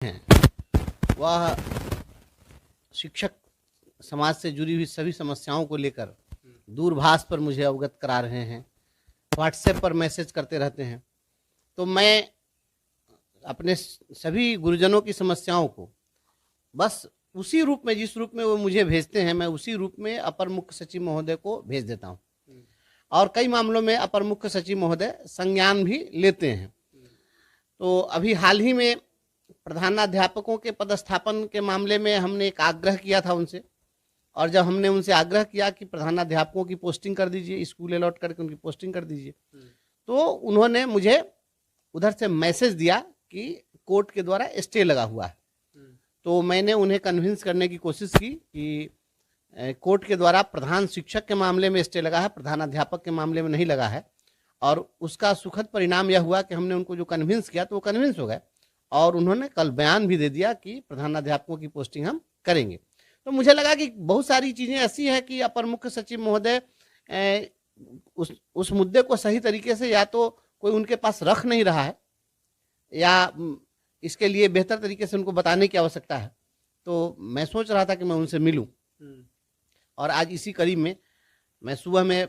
हैं वह शिक्षक समाज से जुड़ी हुई सभी समस्याओं को लेकर दूरभाष पर मुझे अवगत करा रहे हैं, व्हाट्सएप पर मैसेज करते रहते हैं। तो मैं अपने सभी गुरुजनों की समस्याओं को बस उसी रूप में, जिस रूप में वो मुझे भेजते हैं, मैं उसी रूप में अपर मुख्य सचिव महोदय को भेज देता हूँ। और कई मामलों में अपर मुख्य सचिव महोदय संज्ञान भी लेते हैं। तो अभी हाल ही में प्रधानाध्यापकों के पदस्थापन के मामले में हमने एक आग्रह किया था उनसे, और जब हमने उनसे आग्रह किया कि प्रधानाध्यापकों की पोस्टिंग कर दीजिए, स्कूल अलॉट करके उनकी पोस्टिंग कर दीजिए, तो उन्होंने मुझे उधर से मैसेज दिया कि कोर्ट के द्वारा स्टे लगा हुआ है। तो मैंने उन्हें कन्विंस करने की कोशिश की कि कोर्ट के द्वारा प्रधान शिक्षक के मामले में स्टे लगा है, प्रधानाध्यापक के मामले में नहीं लगा है। और उसका सुखद परिणाम यह हुआ कि हमने उनको जो कन्विंस किया तो वो कन्विंस हो गए, और उन्होंने कल बयान भी दे दिया कि प्रधानाध्यापकों की पोस्टिंग हम करेंगे। तो मुझे लगा कि बहुत सारी चीज़ें ऐसी हैं कि अपर मुख्य सचिव महोदय उस मुद्दे को सही तरीके से या तो कोई उनके पास रख नहीं रहा है, या इसके लिए बेहतर तरीके से उनको बताने की आवश्यकता है। तो मैं सोच रहा था कि मैं उनसे मिलूं, और आज इसी कड़ी में मैं सुबह में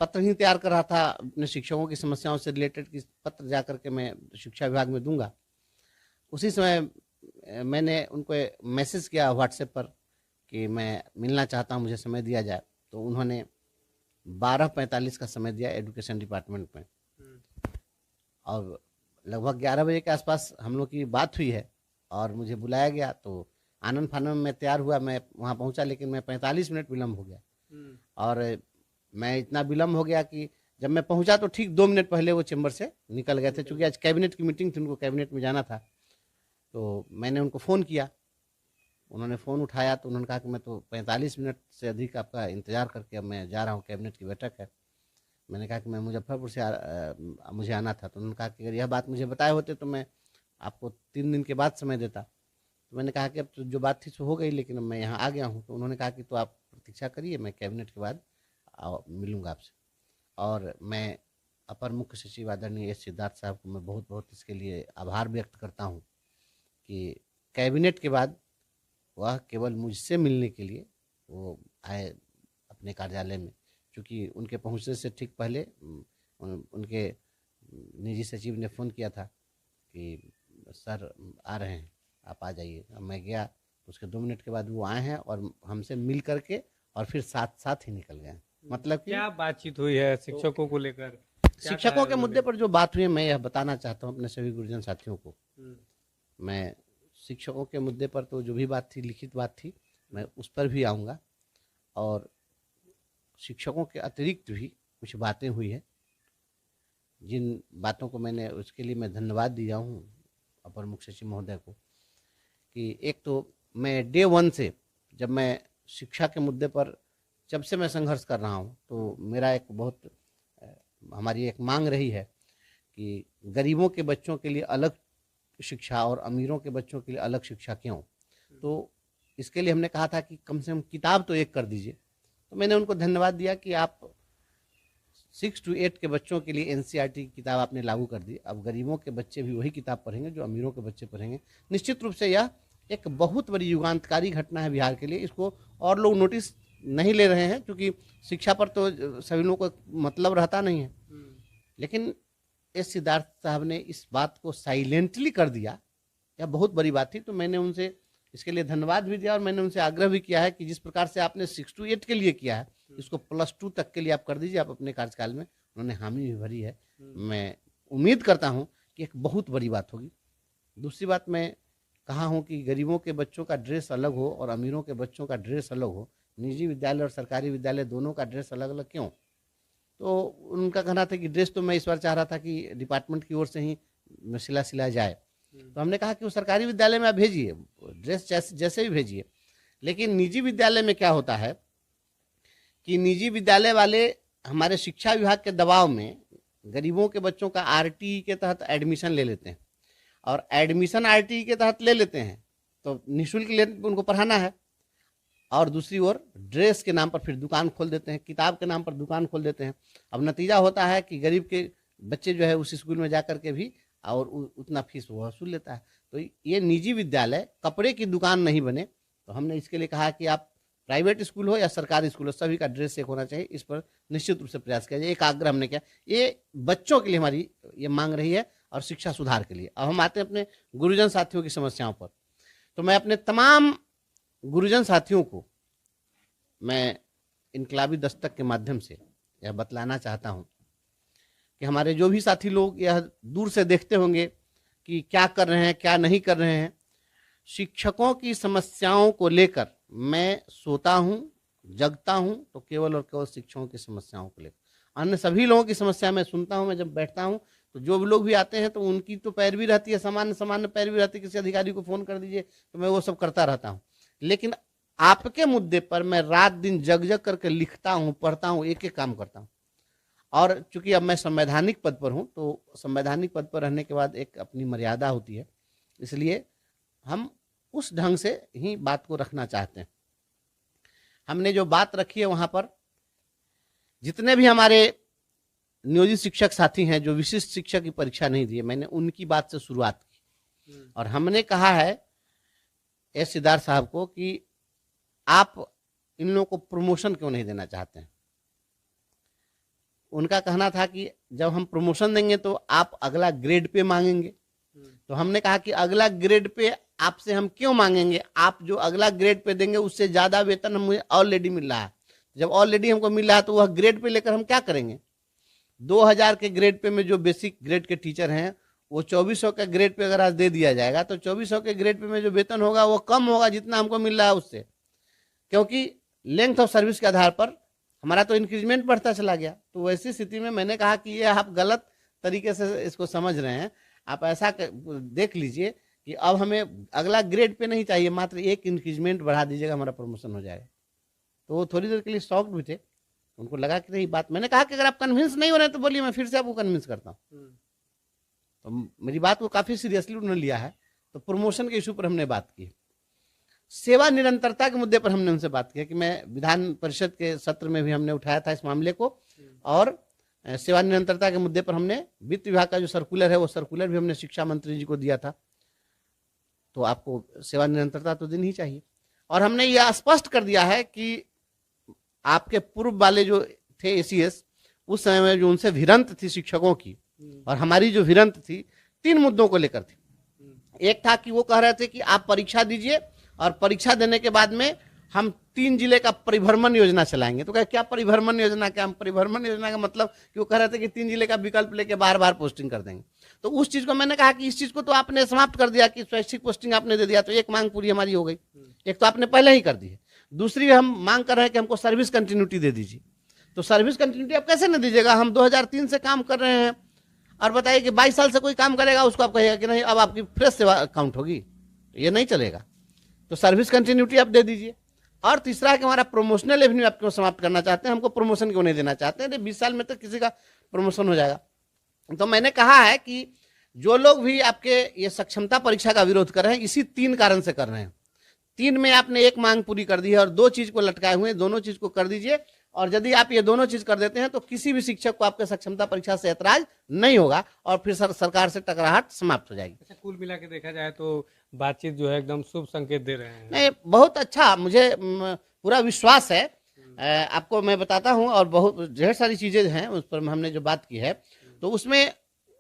पत्र ही तैयार कर रहा था अपने शिक्षकों की समस्याओं से रिलेटेड, कि पत्र जा करके मैं शिक्षा विभाग में दूंगा। उसी समय मैंने उनको मैसेज किया व्हाट्सएप पर कि मैं मिलना चाहता हूं, मुझे समय दिया जाए। तो उन्होंने 12:45 का समय दिया एजुकेशन डिपार्टमेंट में, और लगभग 11 बजे के आसपास हम लोग की बात हुई है और मुझे बुलाया गया। तो आनंद फानंद में मैं तैयार हुआ, मैं वहाँ पहुँचा, लेकिन मैं 45 मिनट विलम्ब हो गया। और मैं इतना विलम्ब हो गया कि जब मैं पहुँचा तो ठीक 2 मिनट पहले वो चैम्बर से निकल गए थे, चूँकि आज कैबिनेट की मीटिंग थी, उनको कैबिनेट में जाना था। तो मैंने उनको फ़ोन किया, उन्होंने फ़ोन उठाया तो उन्होंने कहा कि मैं तो 45 मिनट से अधिक आपका इंतज़ार करके अब मैं जा रहा हूँ, कैबिनेट की बैठक है। मैंने कहा कि मैं मुजफ्फरपुर से मुझे आना था। तो उन्होंने कहा कि अगर यह बात मुझे बताए होते तो मैं आपको 3 दिन के बाद समय देता। तो मैंने कहा कि अब तो जो बात थी सो हो गई, लेकिन अब मैं यहाँ आ गया हूँ। तो उन्होंने कहा कि तो आप प्रतीक्षा करिए, मैं कैबिनेट के बाद मिलूँगा आपसे। और मैं अपर मुख्य सचिव आदरणीय एस सिद्धार्थ साहब को मैं बहुत बहुत इसके लिए आभार व्यक्त करता हूँ कि कैबिनेट के बाद वह केवल मुझसे मिलने के लिए वो आए अपने कार्यालय में, क्योंकि उनके पहुंचने से ठीक पहले उनके निजी सचिव ने फ़ोन किया था कि सर आ रहे हैं, आप आ जाइए। अब मैं गया तो उसके 2 मिनट के बाद वो आए हैं और हमसे मिल करके और फिर साथ साथ ही निकल गए। मतलब कि क्या बातचीत हुई है शिक्षकों को लेकर? क्या कहा शिक्षकों है के मुद्दे उन्होंने? पर जो बात हुई है, मैं यह बताना चाहता हूँ अपने सभी गुरुजन साथियों को। मैं शिक्षकों के मुद्दे पर तो जो भी बात थी, लिखित बात थी, मैं उस पर भी आऊँगा। और शिक्षकों के अतिरिक्त भी कुछ बातें हुई है, जिन बातों को मैंने, उसके लिए मैं धन्यवाद दिया हूँ अपर मुख्य सचिव महोदय को। कि एक तो मैं डे 1 से, जब मैं शिक्षा के मुद्दे पर जब से मैं संघर्ष कर रहा हूँ, तो मेरा एक बहुत हमारी एक मांग रही है कि गरीबों के बच्चों के लिए अलग शिक्षा और अमीरों के बच्चों के लिए अलग शिक्षा क्यों। तो इसके लिए हमने कहा था कि कम से कम किताब तो एक कर दीजिए। तो मैंने उनको धन्यवाद दिया कि आप 6 to 8 के बच्चों के लिए एनसीईआरटी की किताब आपने लागू कर दी। अब गरीबों के बच्चे भी वही किताब पढ़ेंगे जो अमीरों के बच्चे पढ़ेंगे। निश्चित रूप से यह एक बहुत बड़ी युगांतकारी घटना है बिहार के लिए। इसको और लोग नोटिस नहीं ले रहे हैं, क्योंकि शिक्षा पर तो सभी लोगों को मतलब रहता नहीं है। लेकिन एस सिद्धार्थ साहब ने इस बात को साइलेंटली कर दिया, यह बहुत बड़ी बात थी। तो मैंने उनसे इसके लिए धन्यवाद भी दिया, और मैंने उनसे आग्रह भी किया है कि जिस प्रकार से आपने 6 to 8 के लिए किया है, इसको +2 तक के लिए आप कर दीजिए, आप अपने कार्यकाल में। उन्होंने हामी भी भरी है। मैं उम्मीद करता हूँ कि एक बहुत बड़ी बात होगी। दूसरी बात, मैं कहा हूँ कि गरीबों के बच्चों का ड्रेस अलग हो और अमीरों के बच्चों का ड्रेस अलग हो। निजी विद्यालय और सरकारी विद्यालय दोनों का ड्रेस अलग अलग क्यों? तो उनका कहना था कि ड्रेस तो मैं इस बार चाह रहा था कि डिपार्टमेंट की ओर से ही सिला जाए। तो हमने कहा कि वो सरकारी विद्यालय में आप भेजिए, ड्रेस जैसे भी भेजिए। लेकिन निजी विद्यालय में क्या होता है कि निजी विद्यालय वाले हमारे शिक्षा विभाग के दबाव में गरीबों के बच्चों का आरटीई के तहत एडमिशन ले लेते हैं, और एडमिशन आरटीई के तहत ले लेते हैं तो निःशुल्क उनको पढ़ाना है, और दूसरी ओर ड्रेस के नाम पर फिर दुकान खोल देते हैं, किताब के नाम पर दुकान खोल देते हैं। अब नतीजा होता है कि गरीब के बच्चे जो है उस स्कूल में जा कर के भी और उतना फीस वो वसूल लेता है। तो ये निजी विद्यालय कपड़े की दुकान नहीं बने। तो हमने इसके लिए कहा कि आप प्राइवेट स्कूल हो या सरकारी स्कूल हो, सभी का ड्रेस एक होना चाहिए। इस पर निश्चित रूप से प्रयास किया जाए। एक आग्रह हमने किया, ये बच्चों के लिए हमारी ये मांग रही है और शिक्षा सुधार के लिए। अब हम आते हैं अपने गुरुजन साथियों की समस्याओं पर। तो मैं अपने तमाम गुरुजन साथियों को मैं इनकलाबी दस्तक के माध्यम से यह बतलाना चाहता हूं कि हमारे जो भी साथी लोग यह दूर से देखते होंगे कि क्या कर रहे हैं क्या नहीं कर रहे हैं, शिक्षकों की समस्याओं को लेकर मैं सोता हूं, जगता हूं तो केवल और केवल शिक्षकों की समस्याओं को लेकर। अन्य सभी लोगों की समस्या मैं सुनता हूं। मैं जब बैठता हूं तो जो भी लोग भी आते हैं तो उनकी तो पैरवी रहती है, सामान्य पैरवी रहती है, किसी अधिकारी को फोन कर दीजिए तो मैं वो सब करता रहता हूं। लेकिन आपके मुद्दे पर मैं रात दिन जग जग करके लिखता हूं, पढ़ता हूं, एक एक काम करता हूं। और चूंकि अब मैं संवैधानिक पद पर हूं तो संवैधानिक पद पर रहने के बाद एक अपनी मर्यादा होती है, इसलिए हम उस ढंग से ही बात को रखना चाहते हैं। हमने जो बात रखी है वहां पर जितने भी हमारे नियोजित शिक्षक साथी हैं जो विशिष्ट शिक्षक की परीक्षा नहीं दिए, मैंने उनकी बात से शुरुआत की और हमने कहा है एस सिद्धार्थ साहब को कि आप इन लोगों को प्रमोशन क्यों नहीं देना चाहते हैं। उनका कहना था कि जब हम प्रमोशन देंगे तो आप अगला ग्रेड पे मांगेंगे। तो हमने कहा कि अगला ग्रेड पे आपसे हम क्यों मांगेंगे, आप जो अगला ग्रेड पे देंगे उससे ज्यादा वेतन हमें ऑलरेडी मिल रहा है। जब ऑलरेडी हमको मिल रहा है तो वह ग्रेड पे लेकर हम क्या करेंगे। 2000 के ग्रेड पे में जो बेसिक ग्रेड के टीचर हैं वो 2400 के ग्रेड पे अगर आज दे दिया जाएगा तो 2400 के ग्रेड पे में जो वेतन होगा वो कम होगा जितना हमको मिल रहा है उससे, क्योंकि लेंथ ऑफ सर्विस के आधार पर हमारा तो इंक्रीजमेंट बढ़ता चला गया। तो वैसी स्थिति में मैंने कहा कि ये आप गलत तरीके से इसको समझ रहे हैं। आप ऐसा देख लीजिए कि अब हमें अगला ग्रेड पे नहीं चाहिए, मात्र एक इंक्रीजमेंट बढ़ा दीजिएगा, हमारा प्रमोशन हो जाएगा। तो वो थोड़ी देर के लिए शॉक्ड भी थे, उनको लगा कि नहीं बात। मैंने कहा कि अगर आप कन्विंस नहीं हो रहे तो बोलिए, मैं फिर से आपको कन्विंस करता हूँ। तो मेरी बात को काफी सीरियसली उन्होंने लिया है। तो प्रमोशन के इशू पर हमने बात की। सेवा निरंतरता के मुद्दे पर हमने उनसे बात किया कि मैं विधान परिषद के सत्र में भी हमने उठाया था इस मामले को, और सेवा निरंतरता के मुद्दे पर हमने वित्त विभाग का जो सर्कुलर है वो सर्कुलर भी हमने शिक्षा मंत्री जी को दिया था। तो आपको सेवा निरंतरता तो देनी ही चाहिए। और हमने यह स्पष्ट कर दिया है कि आपके पूर्व वाले जो थे एसीएस, उस समय में जो उनसे भिड़ंत थी शिक्षकों की और हमारी जो भिड़ंत थी 3 मुद्दों को लेकर थी। एक था कि वो कह रहे थे कि आप परीक्षा दीजिए और परीक्षा देने के बाद में हम 3 जिले का परिभ्रमण योजना चलाएंगे। तो क्या परिभ्रमण योजना, क्या हम परिभ्रमण योजना का मतलब कि वो कह रहे थे कि 3 जिले का विकल्प लेके बार बार पोस्टिंग कर देंगे। तो उस चीज को मैंने कहा कि इस चीज को तो आपने समाप्त कर दिया कि स्वैच्छिक पोस्टिंग आपने दे दिया, तो एक मांग पूरी हमारी हो गई। एक तो आपने पहले ही कर दी है, दूसरी हम मांग कर रहे हैं कि हमको सर्विस कंटिन्यूटी दे दीजिए। तो सर्विस कंटिन्यूटी आप कैसे न दीजिएगा, हम 2003 से काम कर रहे हैं और बताइए कि 22 साल से कोई काम करेगा उसको आप कहिएगा कि नहीं अब आपकी फ्रेश सेवा काउंट होगी, ये नहीं चलेगा। तो सर्विस कंटिन्यूटी आप दे दीजिए। और तीसरा है कि हमारा प्रोमोशनल रेवेन्यू आप क्यों समाप्त करना चाहते हैं, हमको प्रमोशन क्यों नहीं देना चाहते हैं। 20 साल में तो किसी का प्रमोशन हो जाएगा। तो मैंने कहा है कि जो लोग भी आपके ये सक्षमता परीक्षा का विरोध कर रहे हैं इसी 3 कारण से कर रहे हैं। 3 में आपने एक मांग पूरी कर दी है और 2 चीज को लटकाए हुए, दोनों चीज को कर दीजिए। और यदि आप ये दोनों चीज कर देते हैं तो किसी भी शिक्षक को आपके सक्षमता परीक्षा से ऐतराज नहीं होगा और फिर सरकार से टकराहट समाप्त हो जाएगी। अच्छा, कुल मिला के देखा जाए तो बातचीत जो है एकदम शुभ संकेत दे रहे हैं। नहीं, बहुत अच्छा, मुझे पूरा विश्वास है। आपको मैं बताता हूं, और बहुत ढेर सारी चीजें हैं उस पर हमने जो बात की है। तो उसमें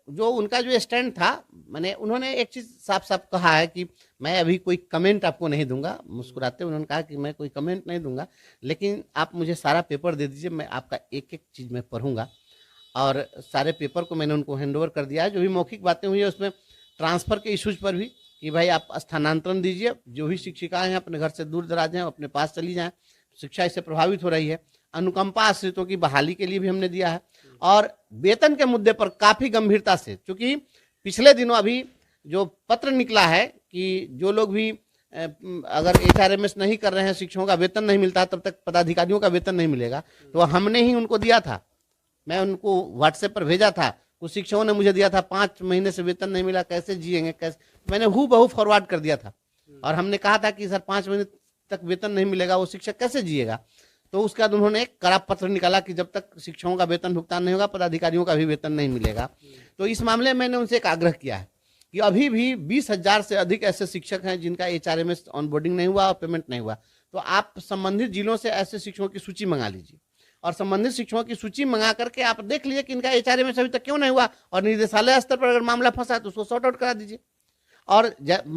जो उनका जो स्टैंड था, मैंने उन्होंने एक चीज साफ साफ कहा है कि मैं अभी कोई कमेंट आपको नहीं दूंगा। मुस्कुराते उन्होंने कहा कि मैं कोई कमेंट नहीं दूंगा, लेकिन आप मुझे सारा पेपर दे दीजिए, मैं आपका एक एक चीज मैं पढ़ूंगा। और सारे पेपर को मैंने उनको हैंडओवर कर दिया है। जो भी मौखिक बातें हुई है उसमें ट्रांसफर के इश्यूज पर भी कि भाई आप स्थानांतरण दीजिए, जो भी शिक्षिकाएं हैं अपने घर से दूर दराज हैं अपने पास चली जाएं, शिक्षा इससे प्रभावित हो रही है। अनुकंपा आश्रितों की बहाली के लिए भी हमने दिया है। और वेतन के मुद्दे पर काफी गंभीरता से, क्योंकि पिछले दिनों अभी जो पत्र निकला है कि जो लोग भी अगर HRMS नहीं कर रहे हैं, शिक्षकों का वेतन नहीं मिलता तब तक पदाधिकारियों का वेतन नहीं मिलेगा। तो हमने ही उनको दिया था, मैं उनको व्हाट्सएप पर भेजा था, कुछ शिक्षकों ने मुझे दिया था 5 महीने से वेतन नहीं मिला, कैसे जिएंगे, कैसे। मैंने हूबहू फॉरवर्ड कर दिया था और हमने कहा था कि सर 5 महीने तक वेतन नहीं मिलेगा वो शिक्षक कैसे जिएगा। तो उसके बाद उन्होंने एक कड़ा पत्र निकाला कि जब तक शिक्षकों का वेतन भुगतान नहीं होगा पदाधिकारियों का भी वेतन नहीं मिलेगा। तो इस मामले में मैंने उनसे एक आग्रह किया है कि अभी भी 20,000 से अधिक ऐसे शिक्षक हैं जिनका HRMS ऑनबोर्डिंग नहीं हुआ और पेमेंट नहीं हुआ। तो आप संबंधित जिलों से ऐसे शिक्षकों की सूची मंगा लीजिए और संबंधित शिक्षकों की सूची मंगा करके आप देख लीजिए कि इनका HRMS अभी तक क्यों नहीं हुआ, और निर्देशालय स्तर पर अगर मामला फंसा है तो उसको सॉर्ट आउट करा दीजिए। और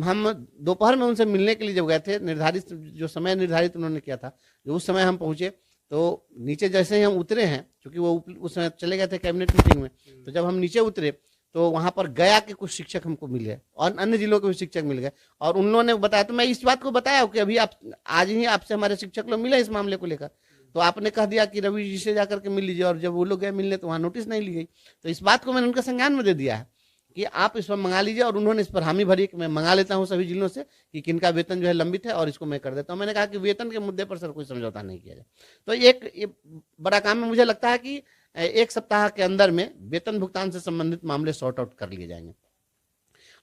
हम दोपहर में उनसे मिलने के लिए जब गए थे, निर्धारित जो समय निर्धारित उन्होंने किया था, जो उस समय हम पहुंचे तो नीचे जैसे ही हम उतरे हैं, क्योंकि वो उस समय चले गए थे कैबिनेट मीटिंग में, तो जब हम नीचे उतरे तो वहां पर गया के कुछ शिक्षक हमको मिल गए और अन्य जिलों के भी शिक्षक मिल गए, और उन्होंने बताया, तो मैं इस बात को बताया कि अभी आप आज ही आपसे हमारे शिक्षक लोग मिले इस मामले को लेकर, तो आपने कह दिया कि रवि जी से जाकर के मिल लीजिए, और जब वो लोग गए मिलने तो वहाँ नोटिस नहीं ली गई। तो इस बात को मैंने उनके संज्ञान में दे दिया है कि आप इस पर मंगा लीजिए, और उन्होंने इस पर हामी भरी कि मैं मंगा लेता हूं सभी जिलों से कि किनका वेतन जो है लंबित है और इसको मैं कर देता हूं। मैंने कहा कि वेतन के मुद्दे पर सर कोई समझौता नहीं किया जाए। तो एक बड़ा काम है, मुझे लगता है कि 1 सप्ताह के अंदर में वेतन भुगतान से संबंधित मामले सॉर्ट आउट कर लिए जाएंगे।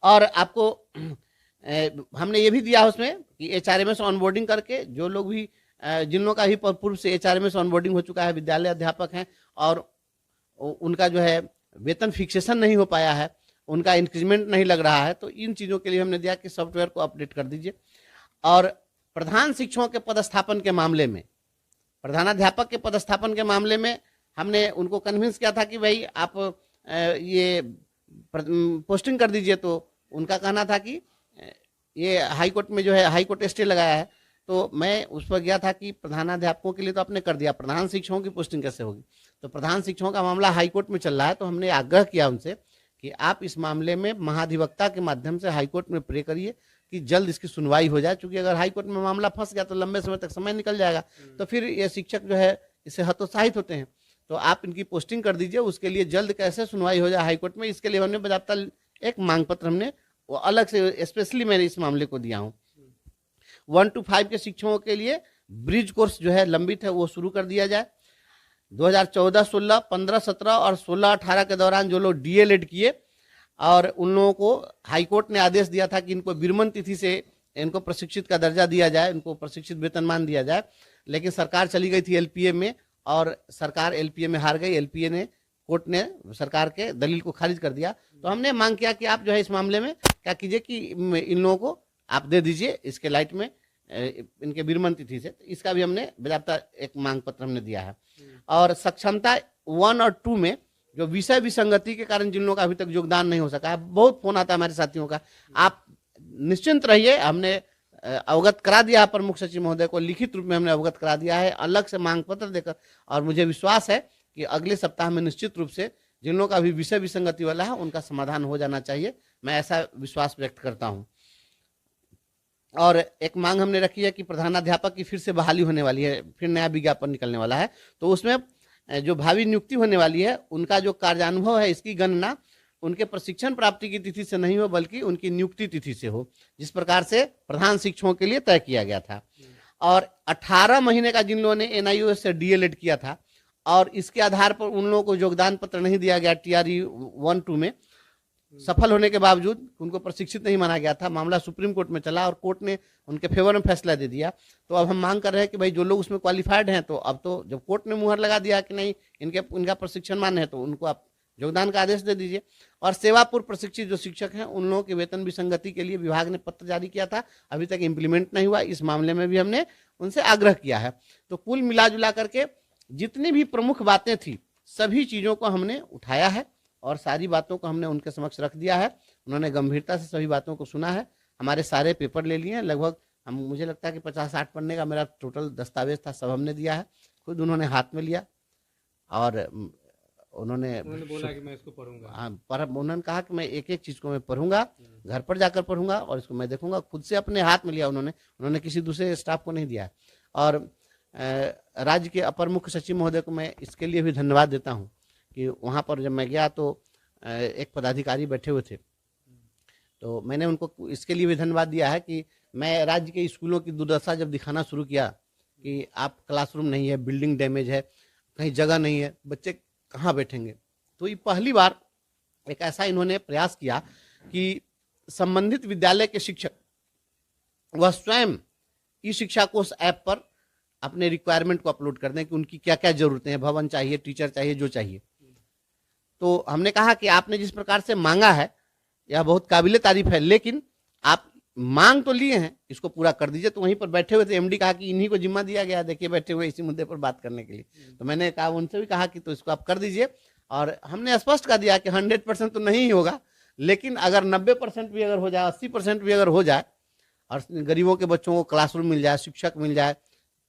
और आपको हमने ये भी दिया उसमें कि HRMS ऑनबोर्डिंग करके जो लोग भी जिन लोगों का ही पूर्व से HRMS ऑनबोर्डिंग हो चुका है, विद्यालय अध्यापक हैं और उनका जो है वेतन फिक्सेशन नहीं हो पाया है, उनका इंक्रीमेंट नहीं लग रहा है, तो इन चीज़ों के लिए हमने दिया कि सॉफ्टवेयर को अपडेट कर दीजिए। और प्रधान शिक्षकों के पदस्थापन के मामले में, प्रधानाध्यापक के पदस्थापन के मामले में हमने उनको कन्विंस किया था कि भाई आप ये पोस्टिंग कर दीजिए, तो उनका कहना था कि ये हाई कोर्ट में जो है हाई कोर्ट स्टे लगाया है। तो मैं उस पर गया था कि प्रधानाध्यापकों के लिए तो आपने कर दिया, प्रधान शिक्षकों की पोस्टिंग कैसे होगी? तो प्रधान शिक्षकों का मामला हाई कोर्ट में चल रहा है, तो हमने आग्रह किया उनसे कि आप इस मामले में महाधिवक्ता के माध्यम से हाई कोर्ट में प्रे करिए कि जल्द इसकी सुनवाई हो जाए, क्योंकि अगर हाई कोर्ट में मामला फंस गया तो लंबे समय तक समय निकल जाएगा, तो फिर ये शिक्षक जो है इससे हतोत्साहित होते हैं। तो आप इनकी पोस्टिंग कर दीजिए, उसके लिए जल्द कैसे सुनवाई हो जाए हाई कोर्ट में, इसके लिए हमने बाकायदा एक मांग पत्र हमने वो अलग से स्पेशली मैंने इस मामले को दिया हूँ। 1 to 5 के शिक्षकों के लिए ब्रिज कोर्स जो है लंबित है वो शुरू कर दिया जाए। 2014-16, 15-17 और 16-18 के दौरान जो लोग DLED किए और उन लोगों को हाईकोर्ट ने आदेश दिया था कि इनको विरमण तिथि से इनको प्रशिक्षित का दर्जा दिया जाए, इनको प्रशिक्षित वेतनमान दिया जाए, लेकिन सरकार चली गई थी LPA में और सरकार LPA में हार गई। LPA ने, कोर्ट ने सरकार के दलील को खारिज कर दिया। तो हमने मांग किया कि आप जो है इस मामले में क्या कीजिए कि इन लोगों को आप दे दीजिए इसके लाइट में इनके विरमण तिथि से। इसका भी हमने बाकायदा एक मांग पत्र हमने दिया है। और सक्षमता 1 और 2 में जो विषय विसंगति के कारण जिन लोगों का अभी तक योगदान नहीं हो सका है, बहुत फोन आता है हमारे साथियों का, आप निश्चिंत रहिए, हमने अवगत करा दिया है प्रमुख सचिव महोदय को, लिखित रूप में हमने अवगत करा दिया है अलग से मांग पत्र देकर, और मुझे विश्वास है कि अगले सप्ताह में निश्चित रूप से जिन लोगों का अभी विषय विसंगति वाला है उनका समाधान हो जाना चाहिए, मैं ऐसा विश्वास व्यक्त करता हूं। और एक मांग हमने रखी है कि प्रधानाध्यापक की फिर से बहाली होने वाली है, फिर नया विज्ञापन निकलने वाला है, तो उसमें जो भावी नियुक्ति होने वाली है उनका जो कार्यानुभव है इसकी गणना उनके प्रशिक्षण प्राप्ति की तिथि से नहीं हो बल्कि उनकी नियुक्ति तिथि से हो, जिस प्रकार से प्रधान शिक्षकों के लिए तय किया गया था। और 18 महीने का जिन लोगों ने NIOS से DLED किया था और इसके आधार पर उन लोगों को योगदान पत्र नहीं दिया गया TRE 1-2 में, सफल होने के बावजूद उनको प्रशिक्षित नहीं माना गया था, मामला सुप्रीम कोर्ट में चला और कोर्ट ने उनके फेवर में फैसला दे दिया। तो अब हम मांग कर रहे हैं कि भाई जो लोग उसमें क्वालिफाइड हैं, तो अब तो जब कोर्ट ने मुहर लगा दिया कि नहीं इनका प्रशिक्षण मान्य है, तो उनको आप योगदान का आदेश दे दीजिए। और सेवा पूर्व प्रशिक्षित जो शिक्षक हैं उन लोगों के वेतन विसंगति के लिए विभाग ने पत्र जारी किया था, अभी तक इम्प्लीमेंट नहीं हुआ, इस मामले में भी हमने उनसे आग्रह किया है। तो कुल मिला जुला करके जितनी भी प्रमुख बातें थी सभी चीज़ों को हमने उठाया है और सारी बातों को हमने उनके समक्ष रख दिया है। उन्होंने गंभीरता से सभी बातों को सुना है, हमारे सारे पेपर ले लिए हैं, लगभग मुझे लगता है कि 50-60 पन्ने का मेरा टोटल दस्तावेज था, सब हमने दिया है, खुद उन्होंने हाथ में लिया और उन्होंने बोला कि मैं इसको पढ़ूंगा। हाँ, पर उन्होंने कहा कि मैं एक एक चीज़ को मैं पढ़ूंगा, घर पर जाकर पढ़ूंगा और इसको मैं देखूंगा, खुद से अपने हाथ में लिया उन्होंने किसी दूसरे स्टाफ को नहीं दिया है। और राज्य के अपर मुख्य सचिव महोदय को मैं इसके लिए भी धन्यवाद देता हूँ कि वहाँ पर जब मैं गया तो एक पदाधिकारी बैठे हुए थे, तो मैंने उनको इसके लिए भी धन्यवाद दिया है कि मैं राज्य के स्कूलों की दुर्दशा जब दिखाना शुरू किया कि आप क्लासरूम नहीं है, बिल्डिंग डैमेज है, कहीं जगह नहीं है, बच्चे कहाँ बैठेंगे, तो ये पहली बार एक ऐसा इन्होंने प्रयास किया कि संबंधित विद्यालय के शिक्षक वह स्वयं ई शिक्षा कोष ऐप पर अपने रिक्वायरमेंट को अपलोड कर दें कि उनकी क्या क्या जरूरतें हैं, भवन चाहिए, टीचर चाहिए, जो चाहिए। तो हमने कहा कि आपने जिस प्रकार से मांगा है यह बहुत काबिले तारीफ है, लेकिन आप मांग तो लिए हैं, इसको पूरा कर दीजिए। तो वहीं पर बैठे हुए थे एमडी, कहा कि इन्हीं को जिम्मा दिया गया, देखिए बैठे हुए इसी मुद्दे पर बात करने के लिए। तो मैंने कहा, उनसे भी कहा कि तो इसको आप कर दीजिए, और हमने स्पष्ट कर दिया कि 100% तो नहीं होगा, लेकिन अगर 90% भी अगर हो जाए, 80% भी अगर हो जाए, और गरीबों के बच्चों को क्लासरूम मिल जाए, शिक्षक मिल जाए,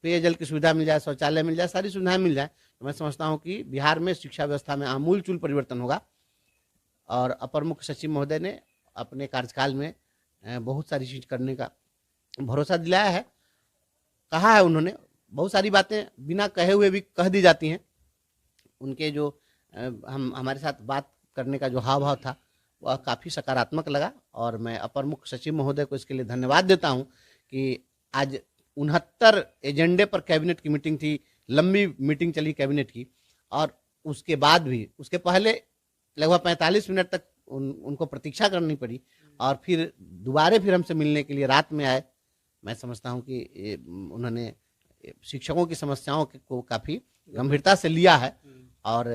पेयजल की सुविधा मिल जाए, शौचालय मिल जाए, सारी सुविधाएं मिल जाए, तो मैं समझता हूँ कि बिहार में शिक्षा व्यवस्था में आमूलचूल परिवर्तन होगा। और अपर मुख्य सचिव महोदय ने अपने कार्यकाल में बहुत सारी चीज करने का भरोसा दिलाया है, कहा है उन्होंने। बहुत सारी बातें बिना कहे हुए भी कह दी जाती हैं। उनके जो हमारे साथ बात करने का जो हाव भाव था वह काफ़ी सकारात्मक लगा, और मैं अपर मुख्य सचिव महोदय को इसके लिए धन्यवाद देता हूं कि आज 69 एजेंडे पर कैबिनेट की मीटिंग थी, लंबी मीटिंग चली कैबिनेट की, और उसके बाद भी, उसके पहले लगभग 45 मिनट तक उनको प्रतीक्षा करनी पड़ी, और फिर दोबारा फिर हमसे मिलने के लिए रात में आए। मैं समझता हूं कि उन्होंने शिक्षकों की समस्याओं को काफ़ी गंभीरता से लिया है, और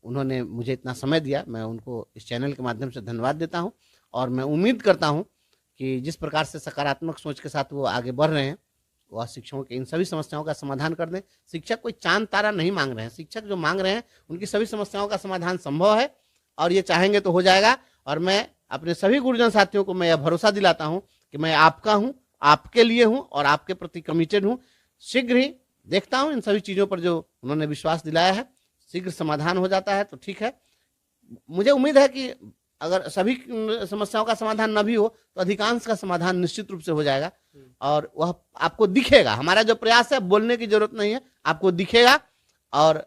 उन्होंने मुझे इतना समय दिया। मैं उनको इस चैनल के माध्यम से धन्यवाद देता हूं, और मैं उम्मीद करता हूं कि जिस प्रकार से सकारात्मक सोच के साथ वो आगे बढ़ रहे हैं, वह शिक्षकों के इन सभी समस्याओं का समाधान कर दें। शिक्षक कोई चांद तारा नहीं मांग रहे हैं, शिक्षक जो मांग रहे हैं उनकी सभी समस्याओं का समाधान संभव है, और ये चाहेंगे तो हो जाएगा। और मैं अपने सभी गुरुजन साथियों को मैं यह भरोसा दिलाता हूं कि मैं आपका हूं, आपके लिए हूं, और आपके प्रति कमिटेड हूं। शीघ्र ही देखता हूं इन सभी चीज़ों पर जो उन्होंने विश्वास दिलाया है, शीघ्र समाधान हो जाता है तो ठीक है। मुझे उम्मीद है कि अगर सभी समस्याओं का समाधान न भी हो तो अधिकांश का समाधान निश्चित रूप से हो जाएगा, और वह आपको दिखेगा। हमारा जो प्रयास है, बोलने की जरूरत नहीं है, आपको दिखेगा, और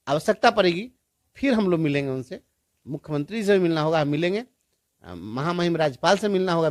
आवश्यकता पड़ेगी फिर हम लोग मिलेंगे उनसे। मुख्यमंत्री से मिलना होगा, हम मिलेंगे, महामहिम राज्यपाल से मिलना होगा,